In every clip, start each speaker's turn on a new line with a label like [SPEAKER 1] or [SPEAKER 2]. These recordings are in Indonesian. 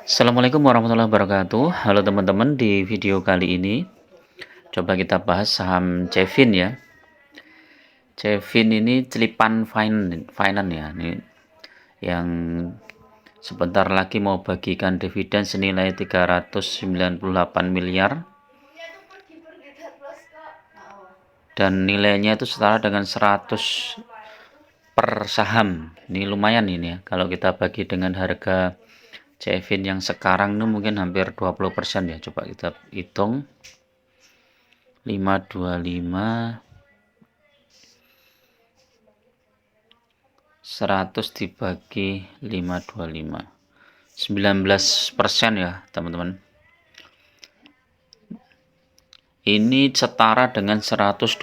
[SPEAKER 1] Assalamualaikum warahmatullahi wabarakatuh. Halo teman-teman, di video kali ini coba kita bahas saham Cevin ya. Cevin ini Celipan Finance ya. Ini yang sebentar lagi mau bagikan dividen senilai 398 miliar dan nilainya itu setara dengan 100 per saham. Ini lumayan ini ya. Kalau kita bagi dengan harga Cevin yang sekarang itu mungkin hampir 20% ya. Coba kita hitung. 525 100 dibagi 525 19% ya teman-teman. Ini setara dengan 128%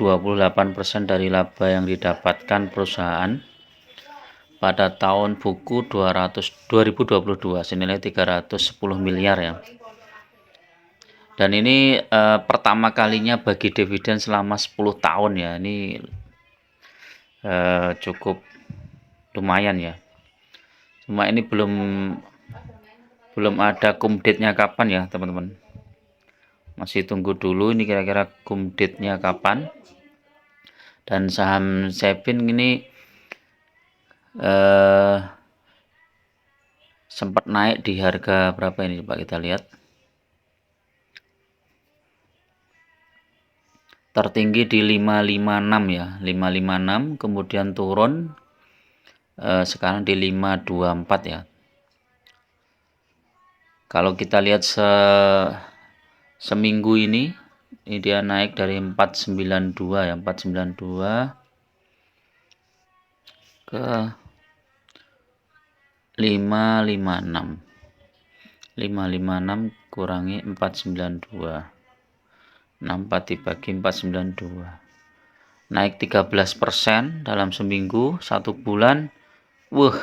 [SPEAKER 1] dari laba yang didapatkan perusahaan pada tahun buku 2022 senilai 310 miliar ya. Dan ini pertama kalinya bagi dividen selama 10 tahun ya. Ini cukup lumayan ya. Cuma ini belum ada kumdate-nya kapan ya teman-teman. Masih tunggu dulu ini kira-kira kumdate-nya kapan. Dan saham Cevin ini sempat naik di harga berapa ini, coba kita lihat. Tertinggi di 556 ya, 556, kemudian turun sekarang di 524 ya. Kalau kita lihat seminggu ini dia naik dari 492 ya, 492 ke 556. 556 kurangi 492. 64 dibagi 492. Naik 13% dalam seminggu, 1 bulan. Wah.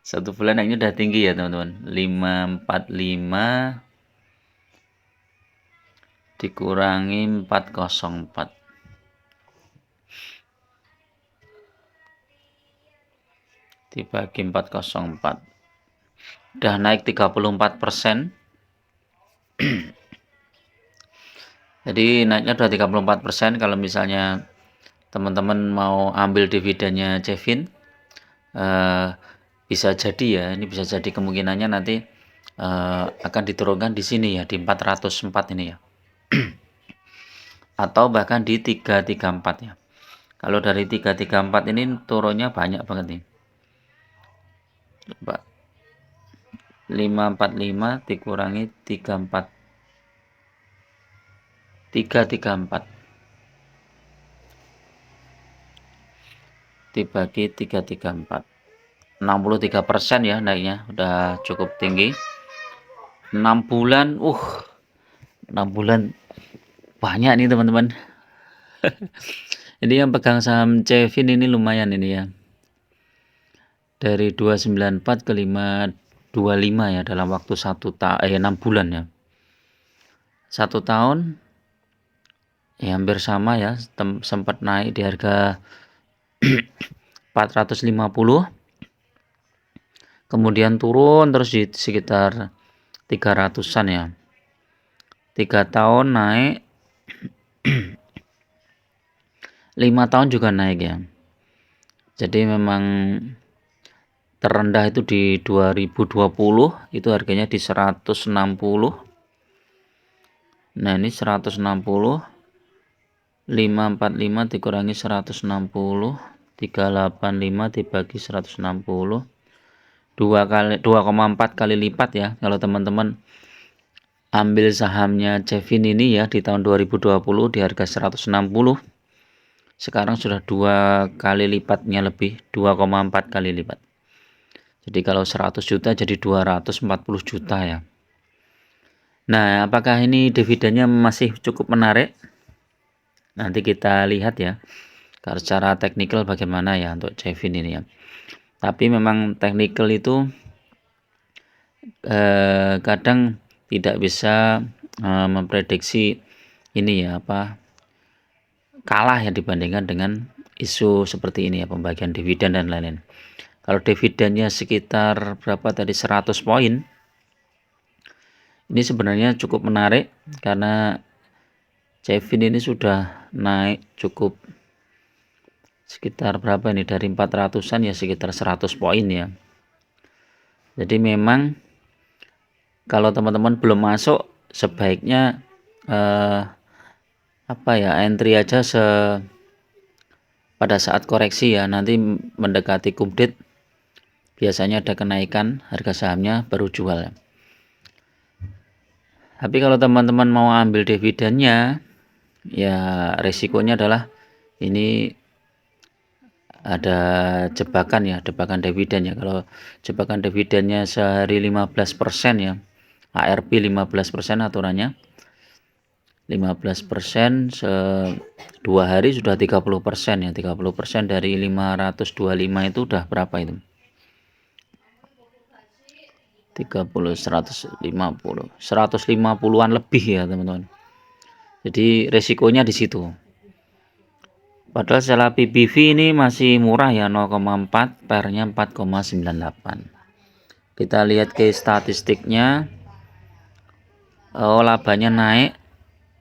[SPEAKER 1] 1 bulan ini udah tinggi ya, teman-teman. 545 dikurangi 404. Dibagi 404. Udah naik 34%. Jadi naiknya udah 34%. Kalau misalnya teman-teman mau ambil dividennya Cevin, bisa jadi ya, ini bisa jadi kemungkinannya nanti akan diturunkan di sini ya, di 404 ini ya. Atau bahkan di 334 ya. Kalau dari 334 ini turunnya banyak banget nih. Coba 545 dikurangi 334 dibagi 334, 63% ya naiknya, udah cukup tinggi. 6 bulan 6 bulan banyak nih teman-teman. Ini yang pegang saham Cevin ini lumayan ini ya, dari 294 ke 525 ya, dalam waktu 6 bulan ya. 1 tahun ya hampir sama ya, sempat naik di harga 450, kemudian turun terus di sekitar 300-an ya. 3 tahun naik, 5 tahun juga naik ya. Jadi memang terendah itu di 2020, itu harganya di 160. Nah ini 160, 545 dikurangi 160, 385 dibagi 160, 2,4 kali lipat ya. Kalau teman-teman ambil sahamnya Cevin ini ya di tahun 2020 di harga 160, sekarang sudah 2 kali lipatnya lebih, 2,4 kali lipat. Jadi kalau 100 juta jadi 240 juta ya. Nah, apakah ini dividennya masih cukup menarik? Nanti kita lihat ya. Kalau secara teknikal bagaimana ya untuk Cevin ini ya. Tapi memang teknikal itu kadang tidak bisa memprediksi ini ya, kalah ya dibandingkan dengan isu seperti ini ya, pembagian dividen dan lain-lain. Kalau dividennya sekitar berapa tadi, 100 poin. Ini sebenarnya cukup menarik karena Cevin ini sudah naik cukup sekitar berapa ini, dari 400-an ya sekitar 100 poin ya. Jadi memang kalau teman-teman belum masuk sebaiknya entry aja pada saat koreksi ya, nanti mendekati kumdit biasanya ada kenaikan harga sahamnya baru jual ya. Tapi kalau teman-teman mau ambil dividennya ya resikonya adalah ini ada jebakan ya, jebakan dividen ya. Kalau jebakan dividennya sehari 15% ya, ARP 15% aturannya 15%, 2 hari sudah 30% ya. 30% dari 525 itu udah berapa itu? 30, 150an lebih ya teman-teman. Jadi resikonya di situ. Padahal secara PBV ini masih murah ya, 0,4, pernya 4,98. Kita lihat ke statistiknya. Labanya naik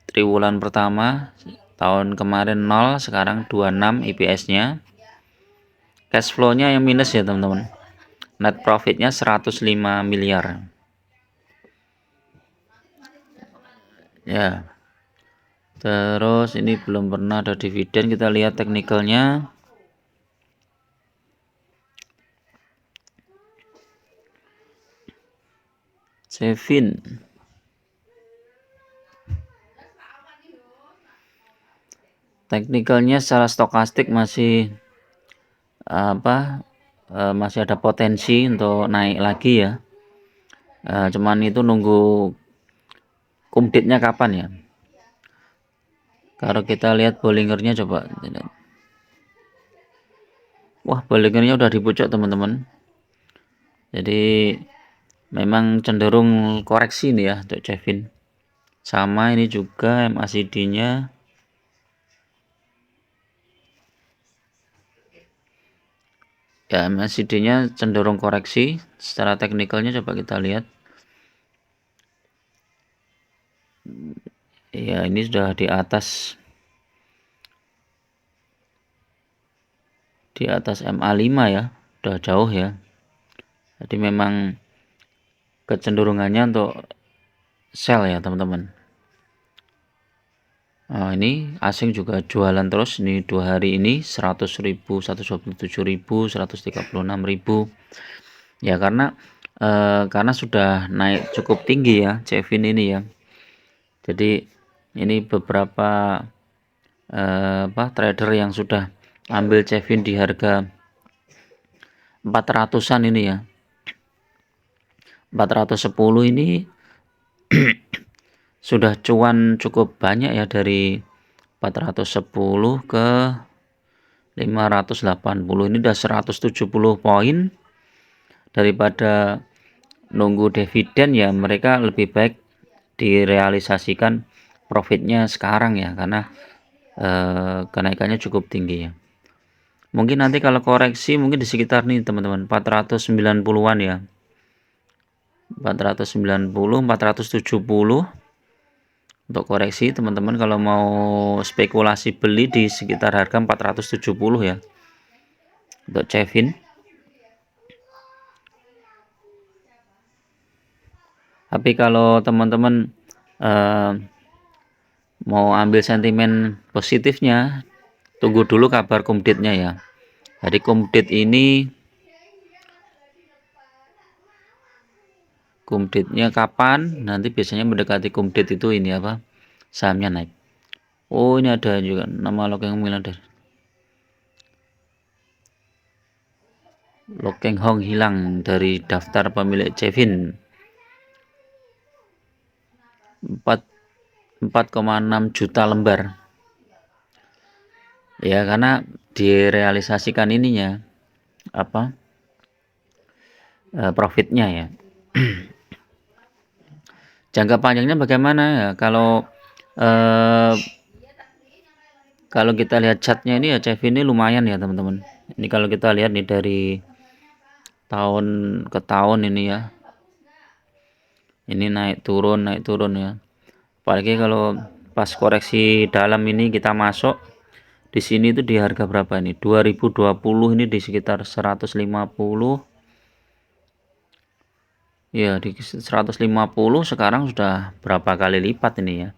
[SPEAKER 1] triwulan pertama tahun kemarin 0, sekarang 26 IPS-nya. Cash flow-nya yang minus ya teman-teman. Net profit-nya 105 miliar. Ya. Terus ini belum pernah ada dividen, kita lihat teknikalnya. Cevin. Teknikalnya secara stokastik masih masih ada potensi untuk naik lagi ya. Cuman itu nunggu kumditnya kapan ya. Kalau kita lihat Bollingernya coba. Wah, Bollingernya udah di pucuk teman-teman. Jadi memang cenderung koreksi nih ya untuk Cevin. Sama ini juga MACD-nya. Ya, MACD-nya cenderung koreksi. Secara teknikalnya coba kita lihat. Ya, ini sudah di atas MA5 ya, udah jauh ya. Jadi memang kecenderungannya untuk sell ya teman-teman. Nah, ini asing juga jualan terus, ini 2 hari ini 100.000, 127.000, 136.000 ya, karena sudah naik cukup tinggi ya Cevin ini ya. Jadi ini beberapa trader yang sudah ambil Cevin di harga 400-an ini ya, 410 ini sudah cuan cukup banyak ya, dari 410 ke 580, ini udah 170 poin. Daripada nunggu dividen ya, mereka lebih baik direalisasikan profitnya sekarang ya, karena kenaikannya cukup tinggi ya. Mungkin nanti kalau koreksi mungkin di sekitar nih teman-teman, 490-an ya, 490, 470 untuk koreksi teman-teman. Kalau mau spekulasi beli di sekitar harga 470 ya untuk Cevin. Tapi kalau teman-teman mau ambil sentimen positifnya, tunggu dulu kabar kumditnya ya. Jadi kumditnya kapan, nanti biasanya mendekati kumdit itu ini apa, sahamnya naik. Oh, ini ada juga nama Lokeng miliarder. Lokeng Hong hilang dari daftar pemilik Cevin. 4,6 juta lembar ya, karena direalisasikan ininya profitnya ya. Jangka panjangnya bagaimana ya, kalau kita lihat chartnya ini ya, Cevin ini lumayan ya teman-teman. Ini kalau kita lihat nih dari tahun ke tahun ini ya. Ini naik turun ya. Apalagi kalau pas koreksi dalam ini kita masuk di sini itu di harga berapa ini? 2020 ini di sekitar 150. Ya, di 150 sekarang sudah berapa kali lipat ini ya.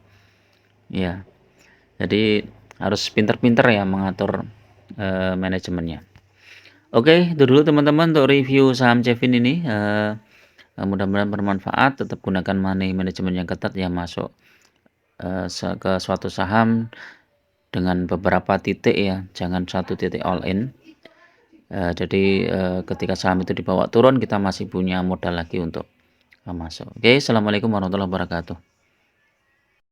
[SPEAKER 1] Ya. Jadi harus pinter-pinter ya mengatur manajemennya. Oke, itu dulu teman-teman untuk review saham Cevin ini. Mudah-mudahan bermanfaat. Tetap gunakan money management yang ketat ya, masuk ke suatu saham dengan beberapa titik ya, jangan satu titik all in. Jadi ketika saham itu dibawa turun, kita masih punya modal lagi untuk masuk. Oke, assalamualaikum warahmatullahi wabarakatuh.